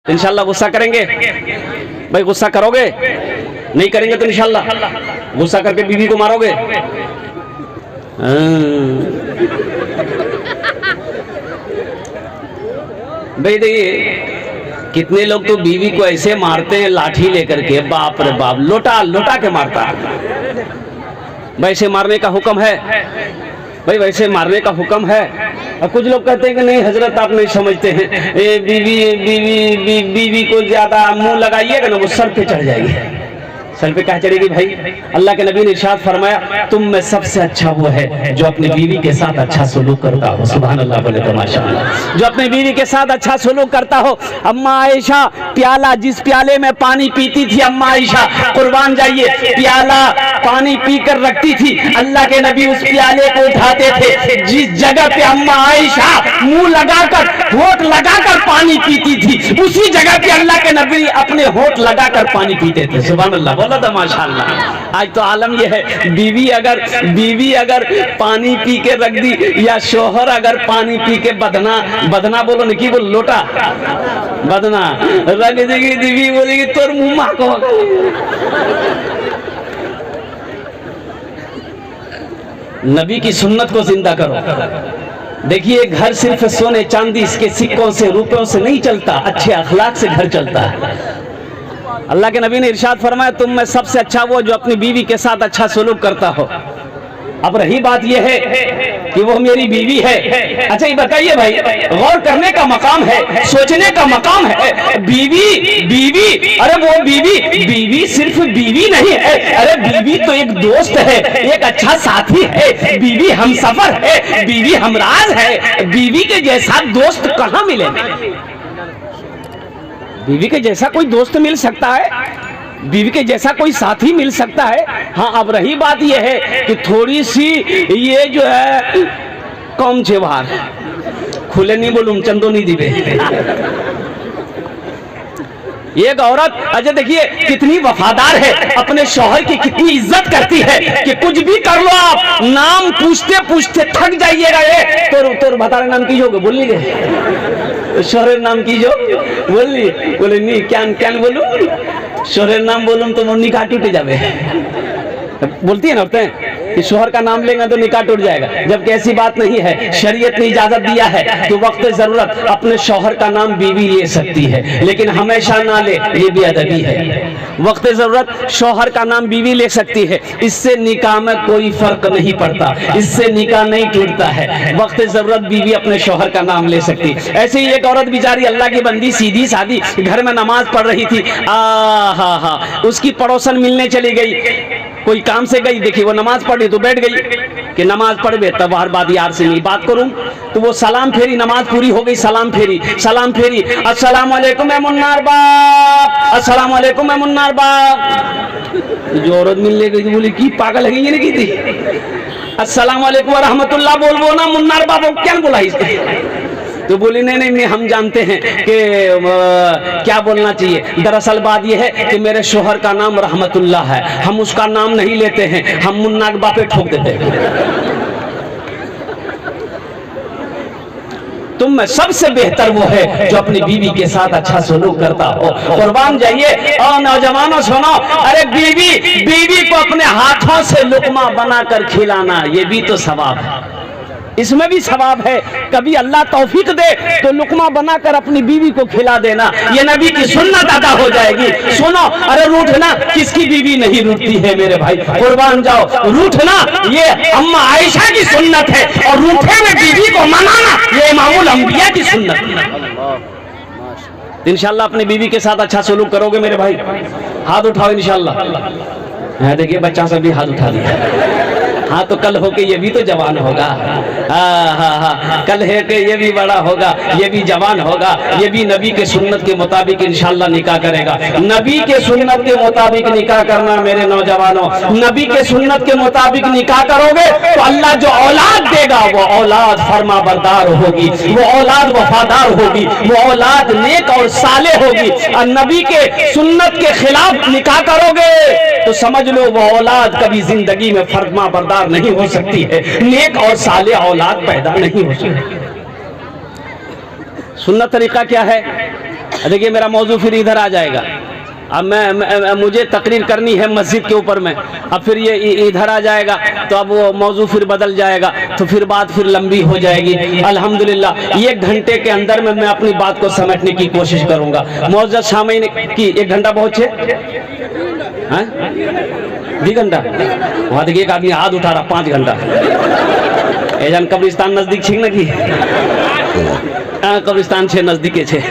इंशाल्लाह गुस्सा करेंगे? भाई गुस्सा करोगे? नहीं करेंगे तो इंशाल्लाह गुस्सा करके बीवी को मारोगे? भाई देखिए कितने लोग तो बीवी को ऐसे मारते हैं लाठी लेकर के, बाप रे बाप, लोटा लोटा के मारता है। वैसे मारने का हुक्म है भाई, वैसे मारने का हुक्म है। और कुछ लोग कहते हैं कि नहीं हजरत आप नहीं समझते हैं, बीवी को ज्यादा मुंह लगाइएगा ना वो सर पे चढ़ जाएगी। सर पे क्या चढ़ेगी भाई? अल्लाह के नबी ने इरशाद फरमाया तुम में सबसे अच्छा वो है जो अपनी बीवी के साथ अच्छा सलूक करता हो। सुभान अल्लाह, बोले तो माशाअल्लाह। जो अपनी बीवी के साथ अच्छा सलूक करता हो। अम्मा आयशा प्याला, जिस प्याले में पानी पीती थी अम्मा आयशा, कुर्बान जाइए, प्याला पानी पीकर रखती थी, अल्लाह के नबी उस प्याले को उठाते थे। जिस जगह पे अम्मा आयशा मुंह लगाकर होठ लगाकर पानी पीती थी, उसी जगह पे अल्लाह के नबी अपने होठ लगाकर पानी पीते थे। सुभान अल्लाह, बोला था माशाअल्लाह। आज तो आलम यह है, बीवी अगर पानी पी के रख दी, या शोहर अगर पानी पी के बदना बोलो न, की बोलो लोटा बदना रख देगी, बीवी बोलेगी तोर मुंह माको। नबी की सुन्नत को जिंदा करो। देखिए घर सिर्फ सोने चांदी के सिक्कों से रुपयों से नहीं चलता, अच्छे अखलाक से घर चलता है। अल्लाह के नबी ने इरशाद फरमाया तुम में सबसे अच्छा वो जो अपनी बीवी के साथ अच्छा सलूक करता हो। अब रही बात यह है कि वो मेरी बीवी है। अच्छा ये बताइए भाई, गौर करने का मकाम है, सोचने का मकाम है। बीवी अरे वो बीवी सिर्फ बीवी नहीं है, अरे बीवी तो एक दोस्त है, एक अच्छा साथी है, बीवी हमसफर है, बीवी हमराज है। बीवी के जैसा दोस्त कहाँ मिलेगा? बीवी के जैसा कोई दोस्त मिल सकता है? बीवी के जैसा कोई साथी मिल सकता है? हाँ, अब रही बात यह है कि थोड़ी सी ये जो है कम छे बाहर खुले नहीं बोलूं चंदो नहीं दिवे। एक औरत अच्छा देखिए कितनी वफादार है, अपने शौहर की कितनी इज्जत करती है कि कुछ भी कर लो आप, नाम पूछते पूछते थक जाइएगा। ये तो बता रहे नाम की जो बोल लीजिए, शौहर नाम की जो बोले नहीं क्या बोलूं, शौहर नाम बोलूं तो वो निकाह टूट जावे। बोलती है ना औरतें कि शोहर का नाम लेंगे तो निकाह टूट जाएगा, जबकि ऐसी बात नहीं है। शरीयत ने इजाजत दिया है कि वक्त जरूरत अपने शोहर का नाम बीवी ले सकती है, लेकिन हमेशा ना ले, ये भी अदबी है। वक्त जरूरत शोहर का नाम बीवी ले सकती है, इससे निकाह में कोई फर्क नहीं पड़ता, इससे निकाह नहीं टूटता है। वक्त जरूरत बीवी अपने शोहर का नाम ले सकती है। ऐसे ही एक औरत बेचारी अल्लाह की बंदी सीधी सादी घर में नमाज पढ़ रही थी, उसकी पड़ोसन मिलने चली गई, कोई काम से गई, देखी वो नमाज पढ़ी तो बैठ गई कि नमाज पढ़ बे तब हर बात यार से नहीं बात करूं। तो वो सलाम फेरी, नमाज पूरी हो गई, सलाम फेरी, अस्सलाम वालेकुम मुन्नार बाप, अस्सलाम वालेकुम मुन्नार बाप। जो औरत मिलने गई तो बोली की पागल है ये नहीं की थी, अस्सलाम वालेकुम व रहमतुल्लाह बोलबो ना, मुन्नार बाप क्या बोला इसने? तो बोली नहीं हम जानते हैं कि क्या बोलना चाहिए। दरअसल बात यह है कि मेरे शोहर का नाम रहमतुल्लाह है, हम उसका नाम नहीं लेते हैं, हम मुन्ना के बापे ठोक देते हैं। तुम में सबसे बेहतर वो है जो अपनी बीवी के साथ अच्छा सलूक करता हो। कुर्बान जाइए और नौजवानों सुनो, अरे बीवी को अपने हाथों से लुकमा बनाकर खिलाना, ये भी तो सवाब है, इसमें भी सवाब है। कभी अल्लाह तौफीक दे तो लुकमा बनाकर अपनी बीवी को खिला देना, ये नबी की सुन्नत अदा हो जाएगी। सुनो, अरे रूठना किसकी बीवी नहीं रूठती है मेरे भाई, कुर्बान जाओ, रूठना ये अम्मा आयशा की सुन्नत है, और रूठे में बीवी को मनाना ये इमामुल अंबिया की सुन्नत है। इंशाल्लाह अपनी बीवी के साथ अच्छा सलूक करोगे मेरे भाई, हाथ उठाओ इंशाल्लाह। देखिए बच्चा सब भी हाथ उठा दिया। हाँ तो कल होके ये भी तो जवान होगा, कल है कि ये भी बड़ा होगा, ये भी जवान होगा, ये भी नबी के सुन्नत के मुताबिक इंशाल्लाह निकाह करेगा। नबी के सुन्नत के मुताबिक निकाह करना मेरे नौजवानों, नबी के सुन्नत के मुताबिक निकाह करोगे तो अल्लाह जो औलाद देगा वो औलाद फरमा बरदार होगी, वो औलाद वफादार होगी, वो औलाद नेक और साले होगी। और नबी के सुन्नत के खिलाफ निकाह करोगे तो समझ लो वो औलाद कभी जिंदगी में फरमा बरदार नहीं हो सकती है, नेक और साले औलाद पैदा नहीं हो सकती। सुन्नत तरीका क्या है? देखिए मेरा मौजू फिर इधर आ जाएगा। अब मुझे तकरीर करनी है मस्जिद के ऊपर में, अब फिर ये इधर आ जाएगा तो अब वो मौजू फिर बदल जाएगा, तो फिर बात फिर लंबी हो जाएगी। अल्हम्दुलिल्लाह 1 घंटे के अंदर में मैं अपनी बात को समेटने की कोशिश करूंगा। मौजूद शामिल की 1 घंटा बहुत छे 2 घंटा वहाँ देखिए एक आदमी हाथ उठा रहा 5 घंटा। एजान कब्रिस्तान नजदीक छे ना कि कब्रिस्तान छे नजदीके छे।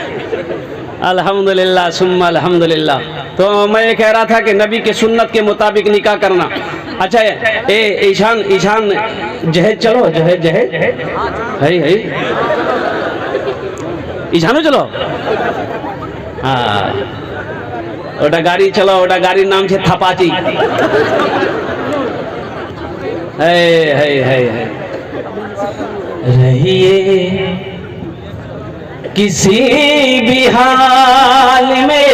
अल्हम्दुलिल्लाह सुम्मा अल्हम्दुलिल्लाह। तो मैं ये कह रहा था कि नबी के सुन्नत के मुताबिक निकाह करना। अच्छा ईशान जहेज चलो जहेज है ईशानो चलो हाँ ओटा गाड़ी चलो ओटा गाड़ी नाम छे थपाची है रहिए किसी भी हाल में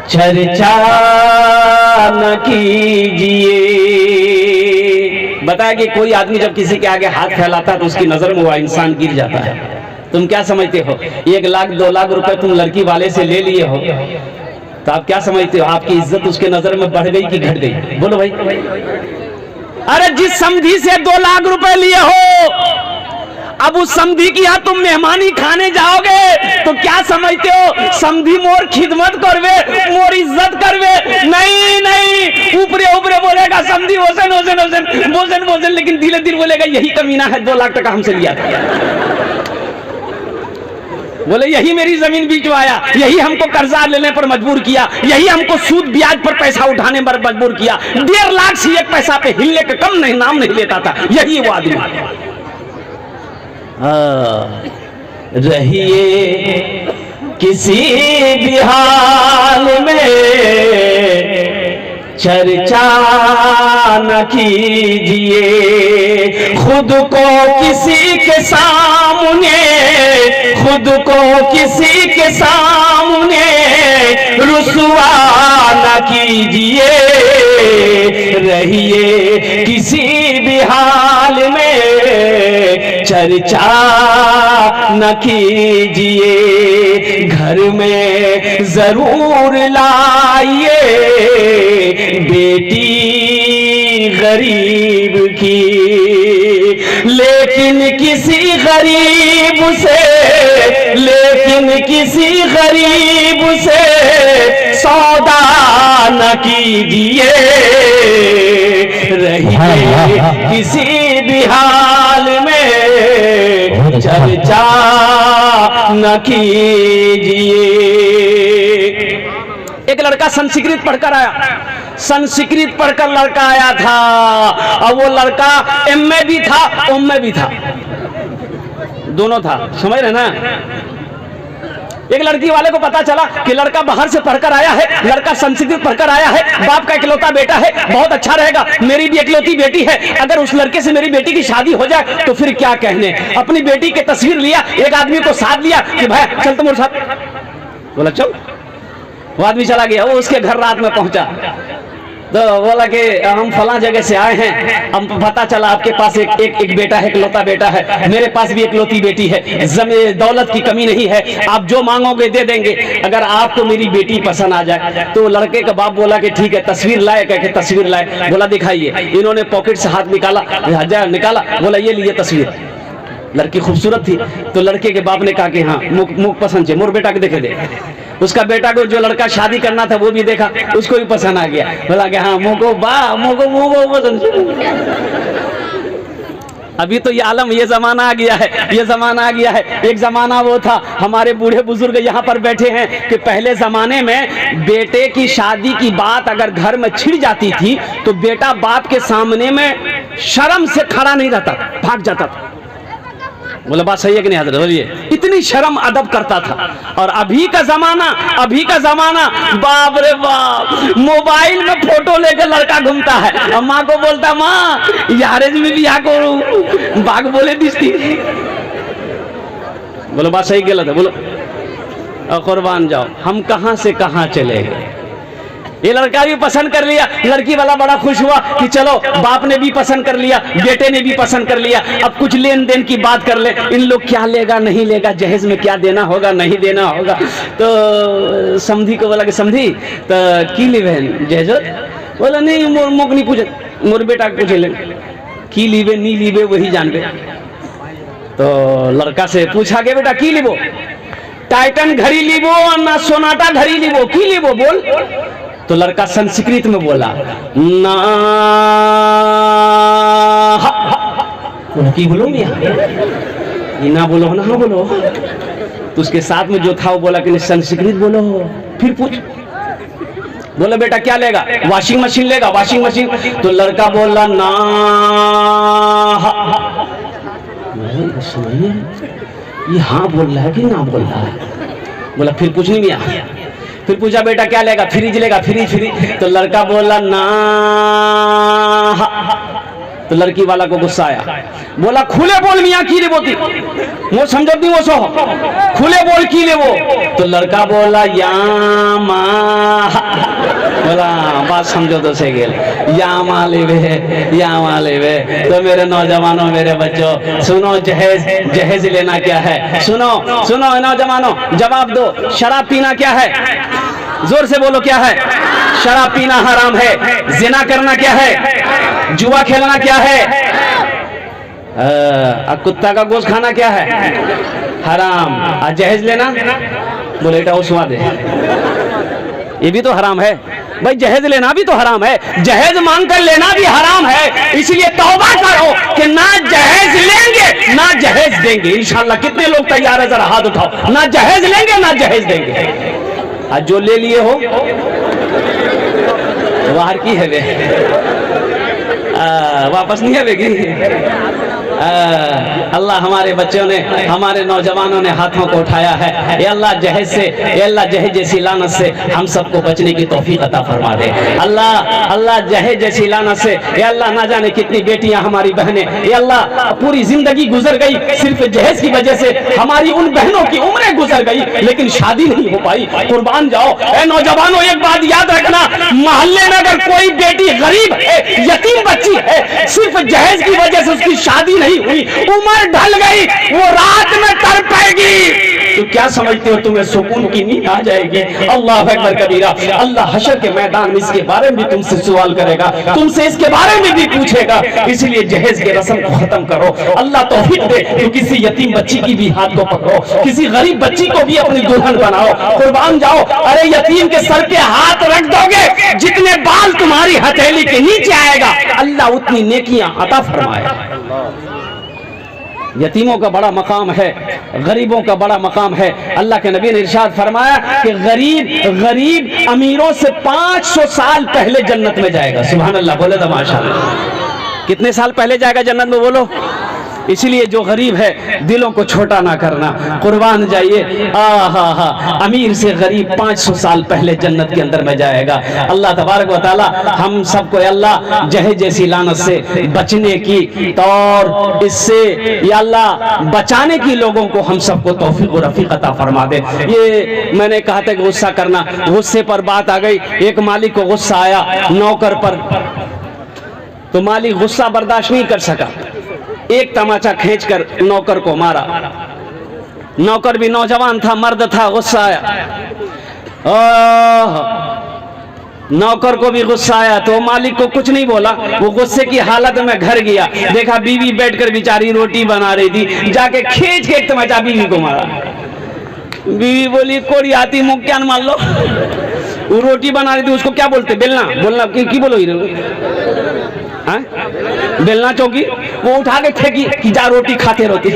चर्चा न कीजिए। बताया कि कोई आदमी जब किसी के आगे हाथ फैलाता है तो उसकी नजर में वो इंसान गिर जाता है। तुम क्या समझते हो 1 लाख 2 लाख रुपए तुम लड़की वाले से ले लिए हो तो आप क्या समझते हो आपकी इज्जत उसके नजर में बढ़ गई कि घट गई? बोलो भाई। अरे जिस समधी से 2 लाख रुपए लिए हो अब उस समधी की यहाँ तुम मेहमानी खाने जाओगे तो क्या समझते हो समधी मोर खिदमत करवे मोर इज्जत करवे? नहीं ऊपरे ऊपरे बोलेगा समधी होसन होसन होसन बोसन बोसन, लेकिन धीरे धीरे बोलेगा यही कमीना है 2 लाख टका हमसे लिया था, बोले यही मेरी जमीन बिचवाया, यही हमको कर्जा लेने पर मजबूर किया, यही हमको सूद ब्याज पर पैसा उठाने पर मजबूर किया, 1.5 लाख से 1 पैसा पे हिलने का कम नहीं नाम नहीं लेता था, यही वो आदमी। रहिए किसी भी हाल में चर्चा न कीजिए, खुद को किसी के सामने रुसवा न कीजिए। रहिए किसी भी हाल में चर्चा न कीजिए, घर में जरूर लाइए बेटी गरीब की, लेकिन किसी गरीब से सौदा न कीजिए। रहिए किसी भी हाल में चर्चा न कीजिए। एक लड़का संस्कृत पढ़कर आया, संस्कृत पढ़कर लड़का आया था और वो लड़का एमए भी था ओमए भी था, दोनों था, समझ रहे ना। एक लड़की वाले को पता चला कि लड़का बाहर से पढ़कर आया है, लड़का संस्कृत पढ़कर आया है, बाप का इकलौता बेटा है, बहुत अच्छा रहेगा, मेरी भी इकलौती बेटी है, अगर उस लड़के से मेरी बेटी की शादी हो जाए तो फिर क्या कहने। अपनी बेटी की तस्वीर लिया, एक आदमी को साथ लिया कि भाई चल तुम्हारे साथ, बोला चल। वो आदमी चला गया, वो उसके घर रात में पहुंचा तो बोला कि हम फला जगह से आए हैं, हम पता चला आपके पास एक बेटा है, इकलौता बेटा है, मेरे पास भी इकलौती बेटी है, दौलत की कमी नहीं है, आप जो मांगोगे दे देंगे अगर आपको मेरी बेटी पसंद आ जाए। तो लड़के का बाप बोला कि ठीक है, तस्वीर लाए, कह के तस्वीर लाए, बोला दिखाइए। इन्होंने पॉकेट से हाथ निकाला, बोला ये लिए तस्वीर। लड़की खूबसूरत थी तो लड़के के बाप ने कहा कि हाँ मुख पसंद है, मोर बेटा के देखे दे। उसका बेटा को जो लड़का शादी करना था वो भी देखा, उसको भी पसंद आ गया, बोला कि हाँ मोको पसंद। अभी तो ये आलम, ये जमाना आ गया है, ये जमाना आ गया है। एक जमाना वो था, हमारे बूढ़े बुजुर्ग यहाँ पर बैठे हैं कि पहले जमाने में बेटे की शादी की बात अगर घर में छिड़ जाती थी तो बेटा बाप के सामने में शर्म से खड़ा नहीं रहता, भाग जाता था। बोला बात सही है कि नहीं हजरत? बोलिए। इतनी शर्म अदब करता था। और अभी का जमाना बाप रे बाप, मोबाइल में फोटो लेकर लड़का घूमता है और माँ को बोलता माँ यारे में बियाह करो, बाग बोले दिसती। बोलो बात सही गलत है? बोलो। कुर्बान जाओ, हम कहां से कहां चले गए। ये लड़का भी पसंद कर लिया, लड़की वाला बड़ा खुश हुआ कि चलो बाप ने भी पसंद कर लिया, बेटे ने भी पसंद कर लिया, अब कुछ लेन देन की बात कर ले, इन लोग क्या लेगा नहीं लेगा, जहेज में क्या देना होगा नहीं देना होगा। तो समधी को बोला कि समधी तो की लीवे जहेज, बोला नहीं मोक नहीं पूछे, मोर बेटा पूछे ले की लीवे नहीं लीवे वही जानबे। तो लड़का से पूछा के बेटा की लीबो, टाइटन घड़ी लीबो ना सोनाटा घड़ी लीबो, की लीबो बोल। तो लड़का संस्कृत में बोला ना, की बोलो ये ना बोलो ना बोलो। तो उसके साथ में जो था वो बोला कि नहीं संस्कृत बोलो। फिर पूछ, बोला बेटा क्या लेगा, वॉशिंग मशीन लेगा, वॉशिंग मशीन। तो लड़का बोला ना, ये हाँ बोल रहा है कि ना बोल रहा है। बोला फिर कुछ नहीं मिया। फिर पूछा बेटा क्या लेगा, फ्रिज लेगा, फ्रिज फ्रिज। तो लड़का बोला ना। तो लड़की वाला को गुस्सा आया, बोला खुले बोल मियाँ की ले बोती, वो समझो दी वो सो खुले बोल की ले वो। तो लड़का बोला या माँ, बोला बात समझो तो से गेल या माँ लेवे। तो मेरे नौजवानों मेरे बच्चों सुनो, जहेज जहेज लेना क्या है, सुनो सुनो नौजवानों जवाब दो, शराब पीना क्या है, जोर से बोलो क्या है, शराब पीना हराम है। जिना करना क्या है, जुआ खेलना क्या है, कुत्ता का गोश्त खाना क्या है, हराम। जहेज लेना बोले बेटा वो स्वाद है, ये भी तो हराम है भाई, जहेज लेना भी तो हराम है, जहेज मांग कर लेना भी हराम है। इसलिए तौबा करो कि ना जहेज लेंगे ना जहेज देंगे। इंशाल्लाह कितने लोग तैयार है, जरा हाथ उठाओ, ना जहेज लेंगे ना जहेज देंगे। आज जो ले लिए हो बाहर की है वे, वापस नहीं आवेगी। अल्लाह हमारे बच्चों ने हमारे नौजवानों ने हाथों को उठाया है, ये अल्लाह जहेज से, ये अल्लाह जहेज जैसी लानत से हम सबको बचने की तौफीक अता फरमा दे। अल्लाह अल्लाह जहेज जैसी लानत से, ये अल्लाह ना जाने कितनी बेटियां हमारी बहनें, ये अल्लाह पूरी जिंदगी गुजर गई सिर्फ जहेज की वजह से, हमारी उन बहनों की उम्रें गुजर गई लेकिन शादी नहीं हो पाई। कुर्बान जाओ ए नौजवानों, एक बात याद रखना, मोहल्ले में अगर कोई बेटी गरीब है, यतीम बच्ची है, सिर्फ जहेज की वजह से उसकी शादी नहीं हुई, उम्र ढल गई, वो रात में तड़पेगी, तो क्या समझते हो तुम्हें सुकून की नींद आ जाएगी। अल्लाह अकबर कबीरा। अल्लाह हशर के मैदान में इसके बारे में भी तुमसे सवाल करेगा, तुमसे इसके बारे में भी पूछेगा। इसलिए जहेज के रस्म को खत्म करो। अल्लाह तौफीक दे तो किसी यतीम बच्ची की भी हाथ को पकड़ो, किसी गरीब बच्ची को भी अपनी दुल्हन बनाओ, कुर्बान जाओ। अरे यतीम के सर पे हाथ रख दोगे, जितने बाल तुम्हारी हथेली के नीचे आएगा अल्लाह उतनी नेकियां अता फरमाएगा। यतीमों का बड़ा मकाम है, गरीबों का बड़ा मकाम है। अल्लाह के नबी ने इरशाद फरमाया कि गरीब अमीरों से 500 साल पहले जन्नत में जाएगा। सुभान अल्लाह, बोले तो माशाअल्लाह। कितने साल पहले जाएगा जन्नत में बोलो। इसलिए जो गरीब है दिलों को छोटा ना करना, कुर्बान जाइए। अमीर से गरीब 500 साल पहले जन्नत के अंदर में जाएगा। अल्लाह तबारक व तआला हम सबको अल्लाह जहेज जैसी लानत से बचने की और इससे या अल्लाह बचाने की लोगों को हम सबको तौफीक व रफीक अता फरमा दे। ये मैंने कहा था कि गुस्सा करना, गुस्से पर बात आ गई। एक मालिक को गुस्सा आया नौकर पर, तो मालिक गुस्सा बर्दाश्त नहीं कर सका, एक तमाचा खींचकर नौकर को मारा। नौकर भी नौजवान था, मर्द था, गुस्सा आया। नौकर को भी गुस्सा आया तो मालिक को कुछ नहीं बोला। वो गुस्से की हालत में घर गया, देखा बीवी बैठकर बेचारी रोटी बना रही थी, जाके खींच के एक तमाचा बीवी को मारा। बीवी बोली कोड़ी आती मुख क्या मान लो। वो रोटी बना रही थी, उसको क्या बोलते, बेलना बोलना की बोलो हाँ? बेलना चौकी। वो उठा के फेंकी कि जा रोटी खाते रोटी।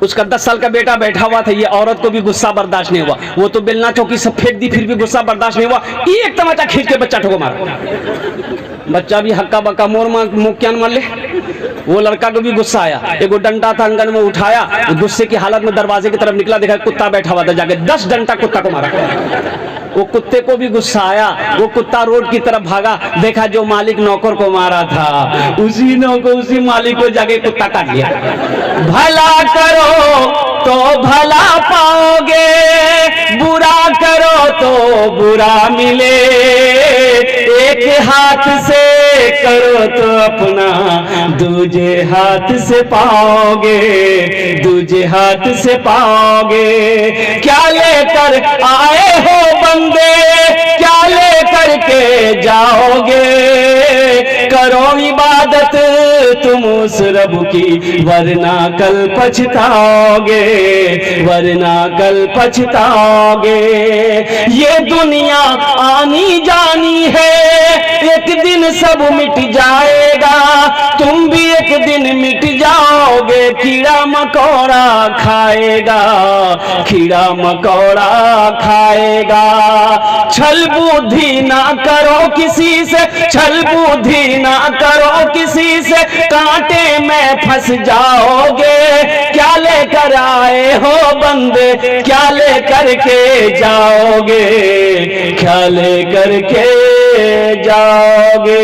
उसका 10 साल का बेटा बैठा हुआ था, ये औरत को भी गुस्सा बर्दाश्त नहीं हुआ, वो तो बेलना चौकी सब फेंक दी, फिर भी गुस्सा बर्दाश्त नहीं हुआ। एक तमाचा खींच के बच्चा ठोको मारा। बच्चा भी हक्का बक्का मोर मुंह क्या मार ले। वो लड़का को भी गुस्सा आया, एक डंडा था अंगन में उठाया, गुस्से की हालत में दरवाजे की तरफ निकला, देखा कुत्ता बैठा हुआ था, जाके 10 डंडा कुत्ता को मारा। वो कुत्ते को भी गुस्सा आया, वो कुत्ता रोड की तरफ भागा, देखा जो मालिक नौकर को मारा था उसी मालिक को जाके कुत्ता काट लिया। भला करो तो भला पाओगे, बुरा करो तो बुरा मिले, एक हाथ से करो तो अपना दूजे हाथ से पाओगे, दूजे हाथ से पाओगे। क्या लेकर आए हो बंदे, क्या लेकर के जाओगे, करो इबादत तुम उस रब की, वरना कल पछताओगे, वरना कल पछताओगे। ये दुनिया आनी जानी है, एक दिन सब मिट जाएगा, तुम भी एक दिन मिट जाओगे। कीड़ा मकोड़ा खाएगा, कीड़ा मकोड़ा खाएगा। छल बुद्धि ना करो किसी से, छल बुद्धि ना करो किसी से, कांटे में फंस जाओगे। क्या लेकर आए हो बंदे, क्या लेकर के जाओगे, क्या लेकर के जाओगे।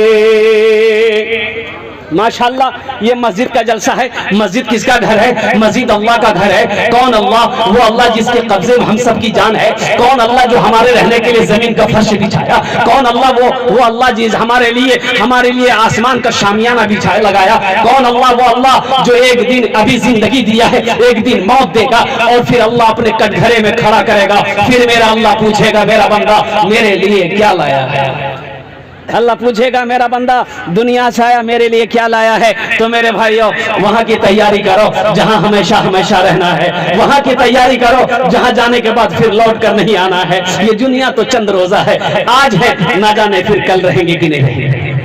माशाअल्लाह ये मस्जिद का जलसा है। मस्जिद किसका घर है? मस्जिद अल्लाह का घर है। कौन अल्लाह? वो अल्लाह जिसके कब्जे में हम सब की जान है। कौन अल्लाह जो हमारे रहने के लिए जमीन का फर्श बिछाया? कौन अल्लाह? वो अल्लाह जिस हमारे लिए आसमान का शामियाना बिछाया लगाया। कौन अल्लाह? वो अल्लाह जो एक दिन अभी जिंदगी दिया है, एक दिन मौत देगा और फिर अल्लाह अपने कटघरे में खड़ा करेगा। फिर मेरा अल्लाह पूछेगा, मेरा बंदा मेरे लिए क्या लाया है? अल्लाह पूछेगा, मेरा बंदा दुनिया से आया, मेरे लिए क्या लाया है? तो मेरे भाइयों वहां की तैयारी करो जहां हमेशा हमेशा रहना है। वहां की तैयारी करो जहां जाने के बाद फिर लौट कर नहीं आना है। ये दुनिया तो चंद रोजा है, आज है, ना जाने फिर कल रहेंगे कि नहीं रहेंगे।